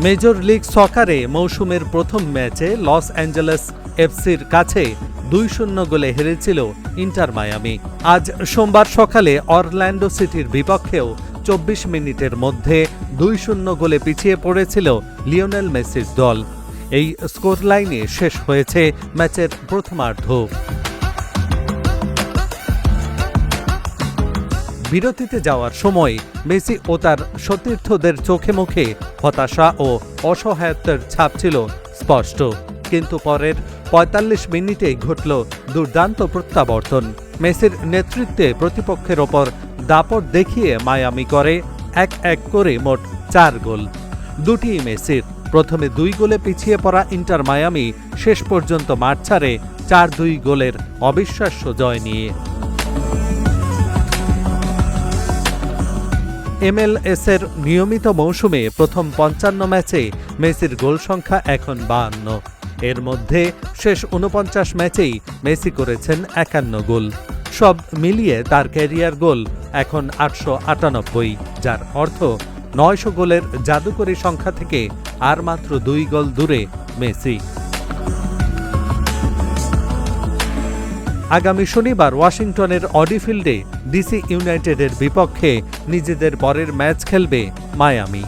Major league সকারে মৌসুমের প্রথম ম্যাচে লস অ্যাঞ্জেলেস এফসির কাছে 2-0 গোলে হেরেছিল ইন্টার মায়ামি। আজ সোমবার সকালে অরল্যান্ডো সিটির বিপক্ষেও 24 মিনিটের মধ্যে 2-0 গোলে পিছিয়ে পড়েছিল লিওনেল মেসির দল। এই স্কোর লাইনে শেষ হয়েছে ম্যাচের প্রথমার্ধ। বিরতিতে যাওয়ার সময় মেসি ও তার সতীর্থদের চোখে মুখে হতাশা ও অসহায়তার ছাপ ছিল স্পষ্ট, কিন্তু পরের 45 মিনিটেই ঘটল দুর্দান্ত প্রত্যাবর্তন। মেসির নেতৃত্বে প্রতিপক্ষের ওপর দাপট দেখিয়ে মায়ামি করে 1-1 করে মোট 4 গোল। দুটিই মেসির। প্রথমে 2 গোলে পিছিয়ে পড়া ইন্টার মায়ামি শেষ পর্যন্ত মাঠ ছাড়ে 4-2 গোলের অবিশ্বাস্য জয় নিয়ে। MLS-এর নিয়মিত মৌসুমে প্রথম 55 ম্যাচে মেসির গোল সংখ্যা এখন 52। এর মধ্যে শেষ 49 ম্যাচেই মেসি করেছেন 51 গোল। সব মিলিয়ে তার ক্যারিয়ার গোল এখন 898, যার অর্থ 900 গোলের জাদুকরী সংখ্যা থেকে আর মাত্র 2 গোল দূরে মেসি। আগামী শনিবার ওয়াশিংটনের অডি ফিল্ডে ডিসি ইউনাইটেডের বিপক্ষে নিজেদের পরের ম্যাচ খেলবে মায়ামি।